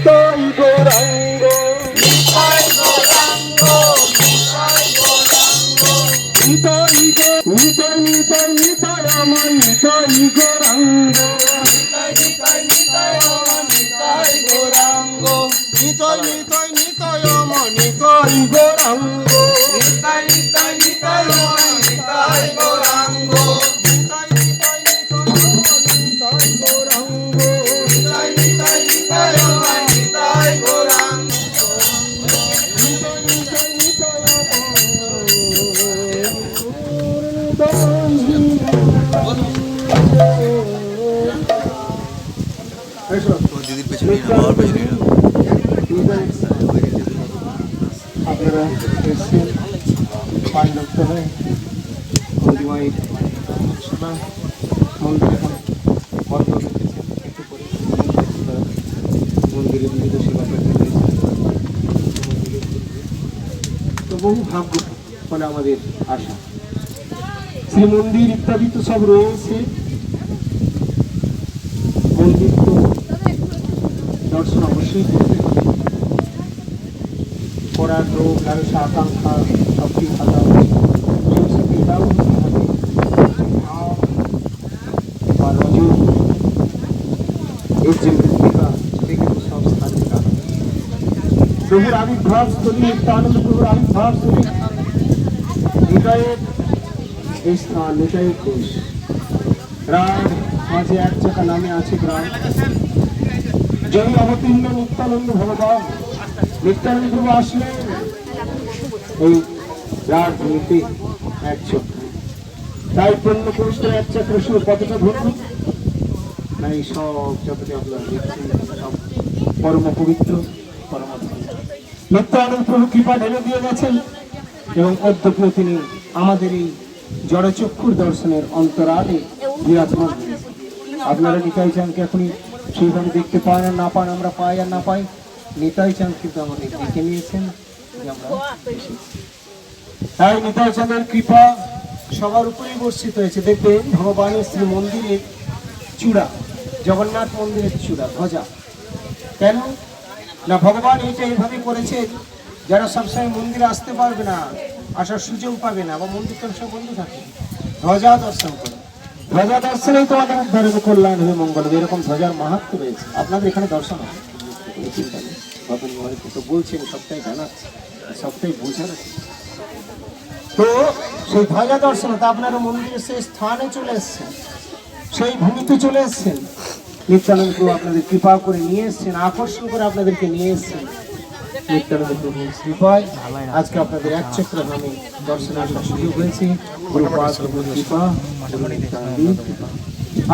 নিতাই গৌরাঙ্গ নিতাই গৌরাঙ্গ নিতাই গৌরাঙ্গ নিতাই নিতাই নিতাই নিতাই আমার নিতাই গৌরাঙ্গ নিতাই নিতাই নিতাই আমার নিতাই গৌরাঙ্গ নিতাই নিতাই নিতাই আমার নিতাই গৌরাঙ্গ নিতাই নিতাই নিতাই আমার নিতাই গৌরাঙ্গ নিতাই নিতাই নিতাই আমার নিতাই গৌরাঙ্গ নিতাই নিতাই নিতাই আমার নিতাই গৌরাঙ্গ নিতাই নিতাই নিতাই দিদির পেছনে আমার পেছনে আপনারা এসছেন পাণ্ডবতলে হলদিমাইয়ের সেবা মন্দির এখন বন্ধ রেখেছেন একটু পরে মন্দিরে বিবিধ সেবা করতে হয়েছে তো বহু ভাগ্য ফলে আমাদের আশা শ্রী মন্দির ইত্যাদি তো সব রয়েছে মন্দির তো দর্শন অবশ্যই করতে হবে করার রোগ লালসা আকাঙ্ক্ষা সবটি খাতা এটাও হতে হবে ভাব বা রজু এর যে মৃত্তিকা সেটা কিন্তু সব স্থানে কাজ প্রভুর আবির্ভাব স্থলী নিত্যানন্দ প্রভুর আবির্ভাব স্থলী হৃদয়ের এই স্থান হৃদয়ের দেশ রাত মাঝে এক চাকা নামে আছে গ্রাম জয় অবতীর্ণ নিত্যানন্দ ভগবান নিত্যানন্দ প্রভু আসলেন এই রাজনীতি এক চক্র তাই পূর্ণ পুরুষের এক চক্র শুরু কতটা ধরুন না এই সব যতটা আপনারা দেখছেন সব পরম পবিত্র পরম নিত্যানন্দ প্রভু কৃপা ঢেলে দিয়ে গেছেন এবং অধ্যক্ষ তিনি আমাদের এই জড়চক্ষুর দর্শনের অন্তরালে বিরাজমান হয়েছেন আপনারা নিতাই চাঁদকে এখনই সেইভাবে দেখতে পান আর না পান আমরা পাই আর না পাই নিতাই চাঁদ কিন্তু আমাদের দেখে নিয়েছেন যে আমরা এসেছি তাই নিতাই চাঁদের কৃপা সবার উপরেই বর্ষিত হয়েছে দেখবেন ভগবানের শ্রী মন্দিরের চূড়া জগন্নাথ মন্দিরের চূড়া ধ্বজা কেন না ভগবান এইটা এইভাবে করেছেন যারা সবসময় মন্দিরে আসতে পারবে না আসার সুযোগ পাবে না বা মন্দির তো সব বন্ধ থাকে ধ্বজা দর্শন করে ধ্বজা দর্শনেই তোমাদের উদ্ধার হবে কল্যাণ হবে মঙ্গল হবে এরকম ধ্বজার মাহাত্ম রয়েছে আপনাদের এখানে দর্শন হবে তো বলছেন সবটাই জানাচ্ছে সবটাই বোঝার আছে তো সেই ধ্বজা দর্শন তো আপনারা মন্দিরের সেই স্থানে চলে এসছেন সেই ভূমিতে চলে এসছেন নিত্যানন্দ প্রভু আপনাদের কৃপা করে নিয়ে এসছেন আকর্ষণ করে আপনাদেরকে নিয়ে এসছেন নিত্যানন্দ প্রভুর কৃপায় আজকে আপনাদের এক চক্র নামে দর্শনে আসার সুযোগ হয়েছে গুরুপাদ প্রভুর কৃপা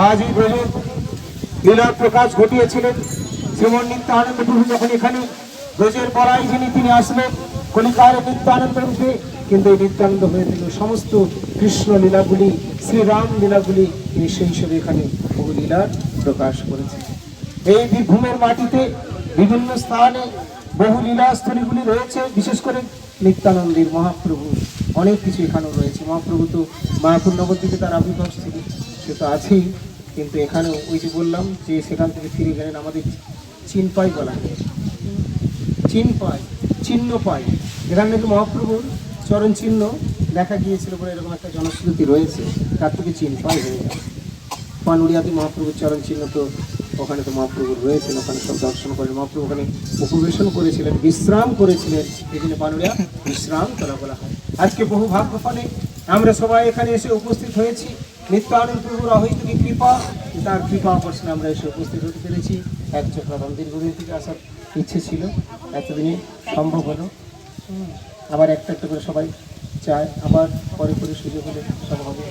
আজ এই ব্রজে লীলার প্রকাশ ঘটিয়েছিলেন শ্রীমন নিত্যানন্দ প্রভু যখন এখানে ব্রজের বড়াই যিনি তিনি আসলেন কলিকার নিত্যানন্দ রূপে কিন্তু এই নিত্যানন্দ হয়ে দিল সমস্ত কৃষ্ণ লীলাগুলি শ্রীরাম লীলাগুলি তিনি সেই হিসেবে এখানে বহু লীলার প্রকাশ করেছেন এই বীরভূমের মাটিতে বিভিন্ন স্থানে বহু লীলাস্থলীগুলি রয়েছে বিশেষ করে নিত্যানন্দের মহাপ্রভু অনেক কিছু এখানেও রয়েছে মহাপ্রভু তো মায়াপুর নবদ্বীপে তার আবির্ভাব স্থলী সে তো আছেই কিন্তু এখানেও ওই যে বললাম যে সেখান থেকে ফিরে গেলেন আমাদের চিনপাই বলা হয় চিনপাই চিহ্ন পাই এখানে নাকি মহাপ্রভুর চরণ চিহ্ন দেখা গিয়েছিল বলে এরকম একটা জনশ্রুতি রয়েছে তার থেকে চিনপাই হয়ে গেছে পানুড়িয়াতে মহাপ্রভুর চরণ চিহ্ন তো ওখানে তো মহাপ্রভু রয়েছেন ওখানে সব দর্শন করেন মহাপ্রভু ওখানে উপবেশন করেছিলেন বিশ্রাম করেছিলেন এই জন্য পানুড়িয়া বিশ্রাম করা বলা হয় আজকে বহু ভাগ্য ফলে আমরা সবাই এখানে এসে উপস্থিত হয়েছি নিত্যানন্দ প্রভুর অহৈতুকী কৃপা তার কৃপা আকর্ষণে আমরা এসে উপস্থিত হতে পেরেছি এক চক্রাবন দীর্ঘদিন থেকে আসার ইচ্ছে ছিল এতদিনে সম্ভব হলো আবার একটা একটা করে সবাই চায় আবার পরে পরে সুযোগ হলে সব হবে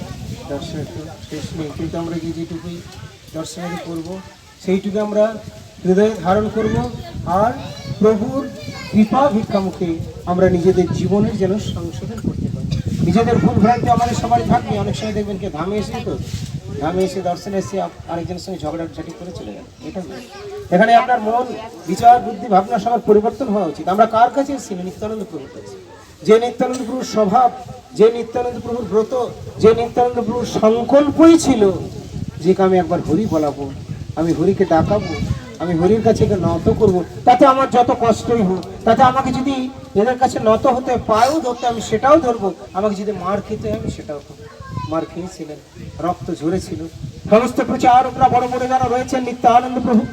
দর্শনের তো শেষ নেই কিন্তু আমরা যেটুকুই দর্শনাদি করবো সেইটুকু আমরা হৃদয়ে ধারণ করব আর প্রভুর কৃপা ভিক্ষামুখে আমরা নিজেদের জীবনের যেন সংশোধন করতে পারি নিজেদের ভুল ভ্রান্তি আমাদের সবাই থাকবে অনেক সময় দেখবেন কি ধামে এসে তো ধামে এসে দর্শনে এসে আরেকজনের সঙ্গে ঝগড়াঝাটি করে চলে গেল এটা এখানে আপনার মন বিচার বুদ্ধি ভাবনা সবার পরিবর্তন হওয়া উচিত আমরা কার কাছে এসেছি নিত্যানন্দ প্রভুর কাছে যে নিত্যানন্দ প্রভুর স্বভাব যে নিত্যানন্দ প্রভুর ব্রত যে নিত্যানন্দ প্রভুর সংকল্পই ছিল যে আমি একবার হরি বলাবো আমি হরিকে ডাকাবো আমি হরির কাছে একে নত করবো, তাতে আমার যত কষ্টই হোক, তাতে আমাকে যদি এদের কাছে নত হতে পায়েও ধরতে আমি সেটাও ধরবো, আমাকে যদি মার খেতে হয় আমি সেটাও খাবো। মার খেয়েছিলেন, রক্ত ঝরেছিল। সমস্ত প্রচারকরা বড় বড় যারা রয়েছেন, নিত্যানন্দ প্রভু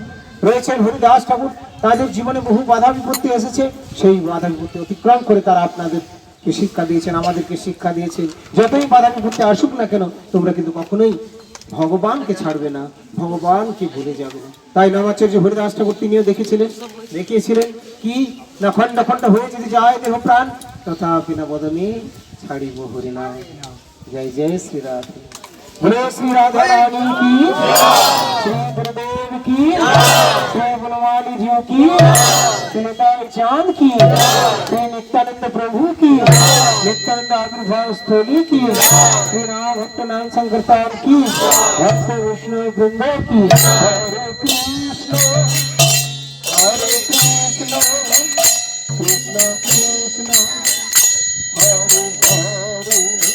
রয়েছেন, হরিদাস ঠাকুর, তাদের জীবনে বহু বাধা বিপত্তি এসেছে, সেই বাধা বিপত্তি অতিক্রম করে তারা আপনাদেরকে শিক্ষা দিয়েছেন, আমাদেরকে শিক্ষা দিয়েছেন। যতই বাধা বিপত্তি আসুক না কেন, তোমরা কিন্তু কখনোই ভগবানকে ছাড়বে না, ভগবানকে ভুলে যাবে না। তাই নামাচার্য হরিদাস ঠাকুর তিনিও দেখিয়েছিলেন কি না, খন্ড খন্ড হয়ে যদি যায় দেহ প্রাণ, তথাপি না বদনে ছাড়িব হরিনাম। জয় জয় শ্রী রাধে। बोलो श्री राधा रानी की, श्री गुरुदेव की, श्री गुणवाली जी की, श्री ताई चांद की, श्री नित्यानंद प्रभु की, नित्यानंद आविर्भाव स्थली की, श्री राम भक्त नाम संकीर्तन की, भक्त विष्णु वृंद की। हरे कृष्ण कृष्ण कृष्ण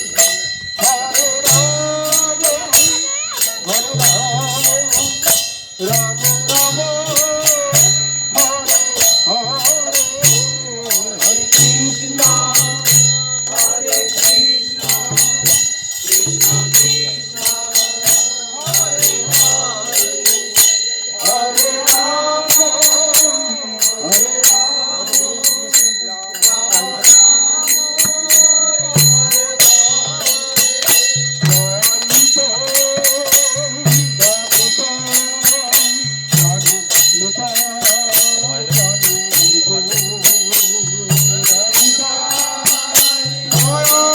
हरे हरे, हरे राम राम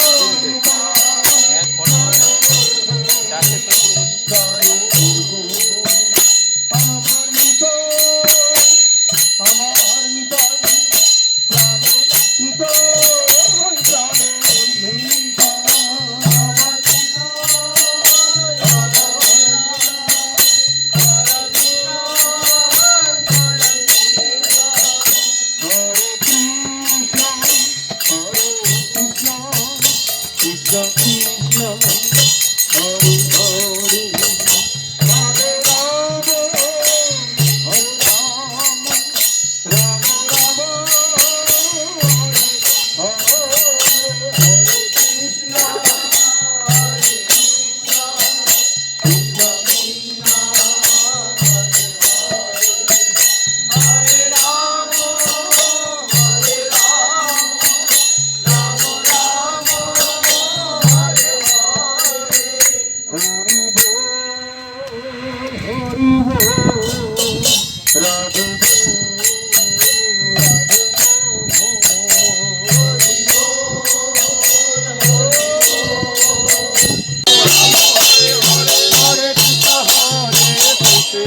राम हरे हरे, हरे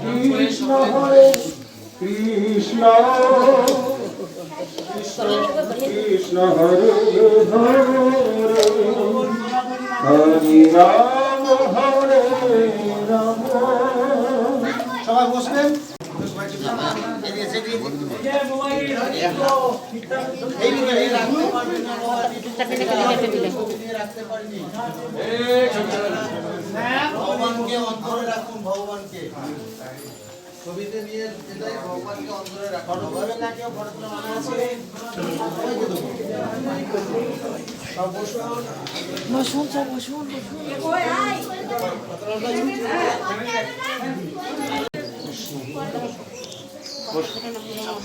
कृष्ण हरे कृष्ण कृष्ण कृष्ण हरे हरे, हरे राम हरे कृष्ण कृष्ण हरे हरे, हरे राम সবাই বসবেন। ভগবানকে অন্তরে রাখুন, ভগবানকে ছবিতে নিয়ে এটাই ভগবানকে অন্তরে রাখুন। ভগবানের না কেউ ফটো তোলা মানে আছে? সব বসুন, বসুন, সব বসুন।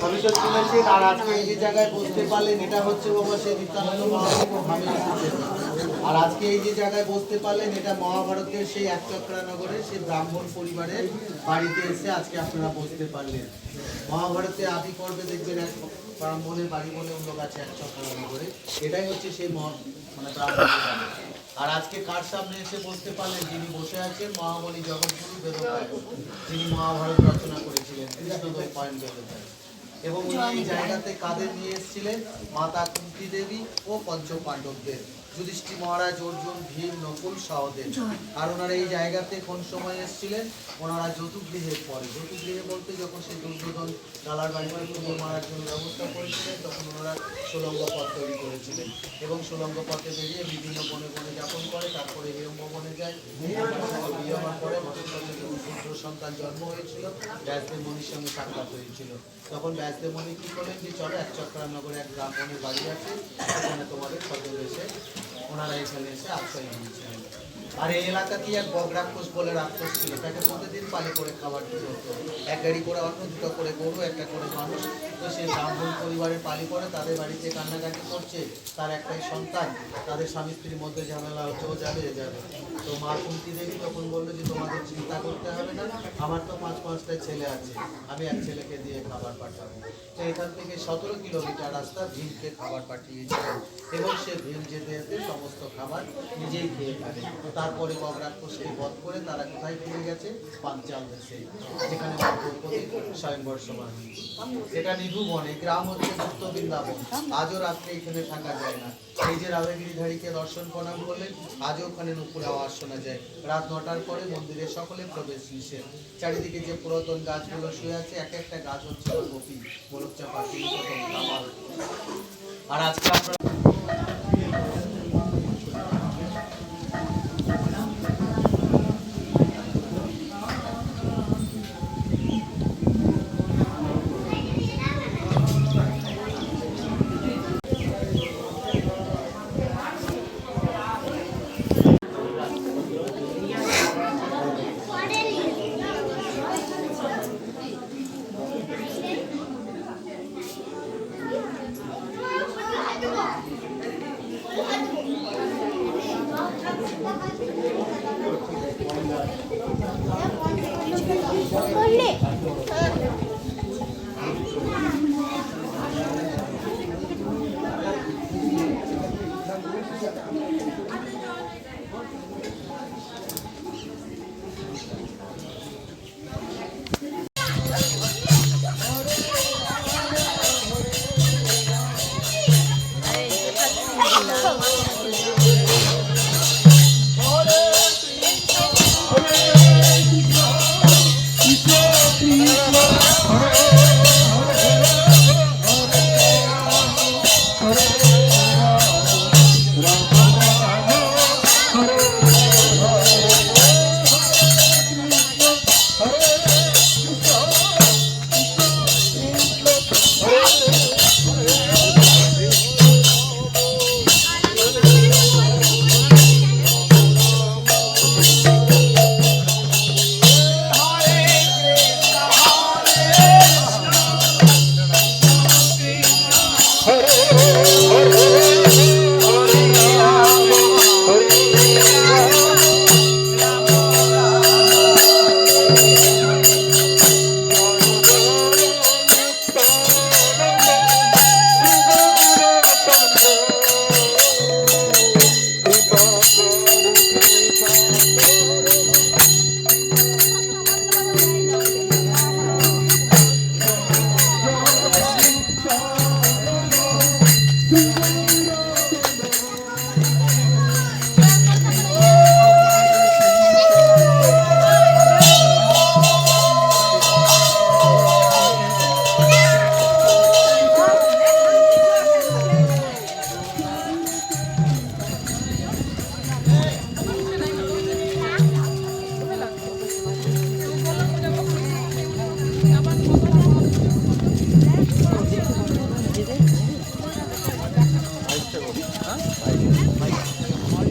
ভবিষ্যৎ শুনেছেন, আর আজকে এই যে জায়গায় বসতে পারলেন এটা হচ্ছে বাবা সেই নিত্যানন্দ মহাপ্রভু ভাবে এসেছেন। আর আজকে এই যে জায়গায় বসতে পারলেন এটা মহাভারতের সেই একচক্রানগরের সেই ব্রাহ্মণ পরিবারের বাড়িতে এসে আজকে আপনারা বসতে পারলেন। মহাভারতে আদি পর্বে দেখবেন এক ব্রাহ্মণের বাড়ি বলে অন্য কাছে একচক্রানগরে, এটাই হচ্ছে সেই মানে ব্রাহ্মণ। আর আজকে কার সামনে এসে বসতে পারলেন? যিনি বসে আছেন মহামণি জগৎগুরু বেদব্যাস, যিনি মহাভারত রচনা করেছিলেন, কৃষ্ণদ্বৈপায়ন বেদব্যাস। এবং উনি এই জায়গাতে কাদের নিয়ে এসেছিলেন? মাতা কুন্তি দেবী ও পঞ্চ পাণ্ডবদের, যুধিষ্ঠির মহারাজ, অর্জুন, ভীম, নকুল, সহদেব। আর ওনারা এই জায়গাতে কোন সময় এসেছিলেন? ওনারা যতুগৃহের পরে। যতুগৃহে বলতে যখন সেই দুর্যোধন লালার বাড়িতে তুমুল মারার জন্য ব্যবস্থা করেছিলেন, তখন ওনারা সুলঙ্গ পথ তৈরি করেছিলেন এবং সুলঙ্গ পথে বেরিয়ে বিভিন্ন বনে বনে যাপন করে, তারপরে হিরম্য বনে যায়। বিয়ে হওয়ার পরে পুত্র সন্তান জন্ম হয়েছিল, ব্যাসদেব মণির সঙ্গে সাক্ষাৎ হয়েছিল। তখন ব্যাসদেব মণি কি করলেন যে চলো এক চক্রানগরে এক ব্রাহ্মণের বাড়ি আছে, সেখানে তোমাদের সদর এসে ওনারা এখানে এসে আশ্রয় নিয়েছিলেন। আর এই এলাকাতেই এক বগরাক্ষস বলে রাক্ষস ছিল, তাকে প্রতিদিন পালি করে খাবার দিতে হতো। এক গাড়ি করে অন্য, দুটো করে গরু, একটা করে মানুষ। তো সে ব্রাহ্মণ পরিবারের পালি করে তাদের বাড়িতে কান্নাকাটি করছে, তার একটাই সন্তান, তাদের স্বামী স্ত্রীর মধ্যে ঝামেলা হচ্ছে, ও যাবে যাবে। তো মা কুন্তি দেবী তখন বললো যে তোমাদের চিন্তা করতে হবে না, আমার তো 5-5টা ছেলে আছে, আমি এক ছেলেকে দিয়ে খাবার পাঠাবো। তো এখান থেকে 17 কিলোমিটার রাস্তা ভীমকে খাবার পাঠিয়েছিলেন এবং সে ভীম যেতে যেতে সমস্ত খাবার নিজেই খেয়ে থাকে। তারপরে বগরাক্ষসকে বধ করে তারা কোথায় ফিরে গেছে? পাঞ্চাল দেশে, যেখানে দ্রৌপদী স্বয়ংবর সভা হয়েছে। এটা নিধুবন, এই গ্রাম হচ্ছে গুপ্ত বৃন্দাবন। আজও রাত্রে এখানে থাকা যায় না। এই যে রাধাগিরিধারীকে দর্শন প্রণাম করলেন, আজও ওখানে নুপুর আওয়াজ শোনা যায়। রাত 9টার পরে মন্দিরে সকলে প্রবেশ নিষেধ। চারিদিকে যে পুরাতন গাছগুলো শুয়ে আছে, এক একটা গাছ হচ্ছে গোপী, গোলক চাপা, আর আজকে আপনারা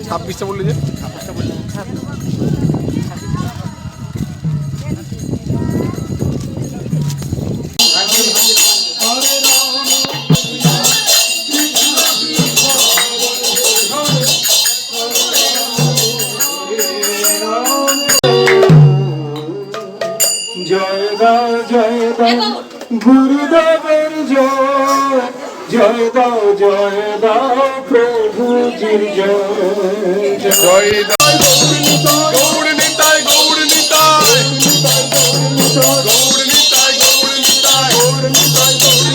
ছাব্বিশটা বললি যে জয় দাও গুরুদেবের জয়, জয় দাও প্রভুজির জয়। জয় গৌড় নিতাই গৌড় নিতাই গৌড় নিতাই গৌড় নিতাই গৌড় নিতাই গৌড় নিতাই গৌড়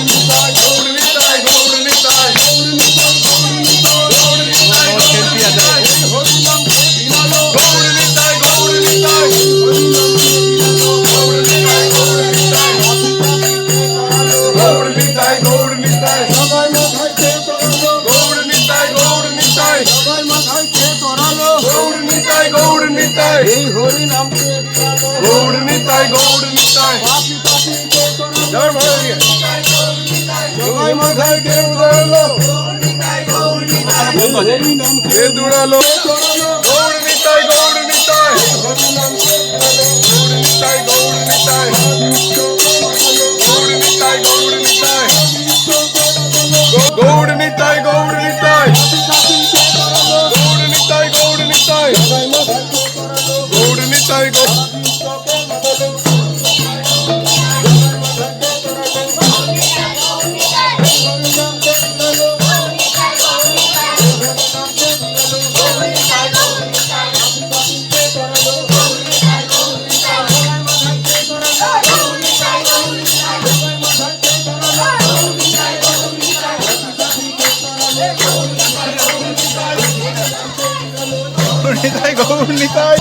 গৌর নিতাই গৌর নিতাই যাবে ভালো দিয়ে জগাই মাথায় কে উদারলো কে দুড়ালো গৌর নিতাই গৌর নিতাই গৌর নিতাই গৌর নিতাই গৌর নিতাই গৌর নিতাই গৌর নিতাই গৌর নিতাই গৌর নিতাই গৌর নিতাই গৌর নিতাই নিতাই গৌর নিতাই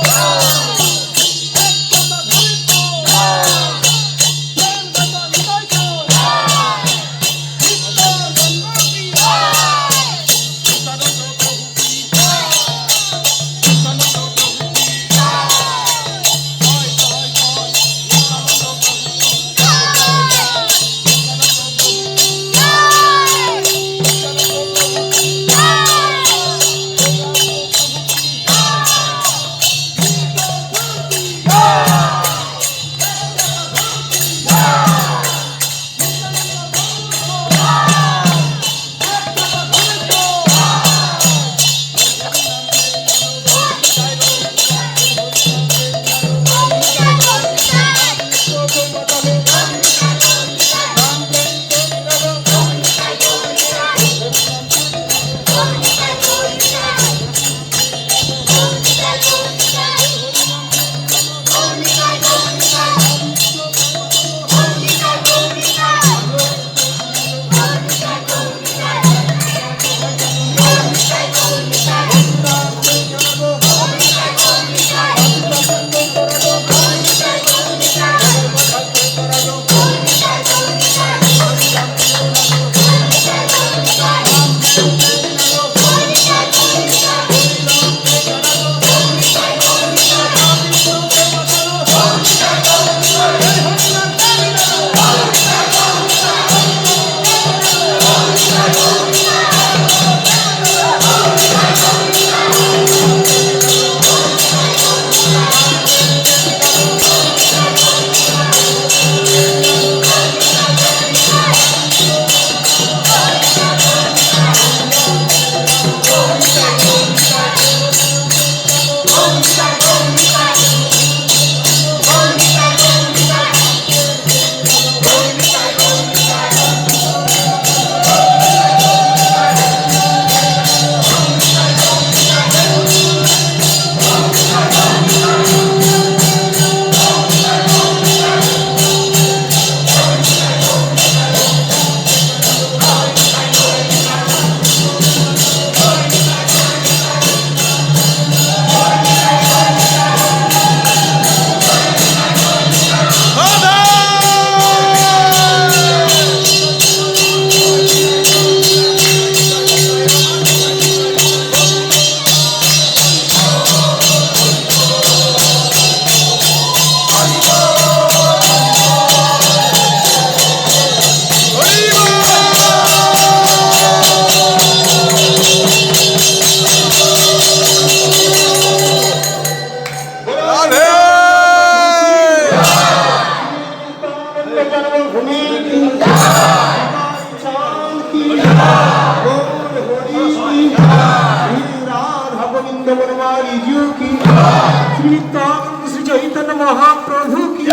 श्री चैतन्य महाप्रभु की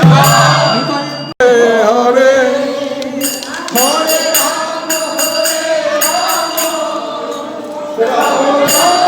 हरे राम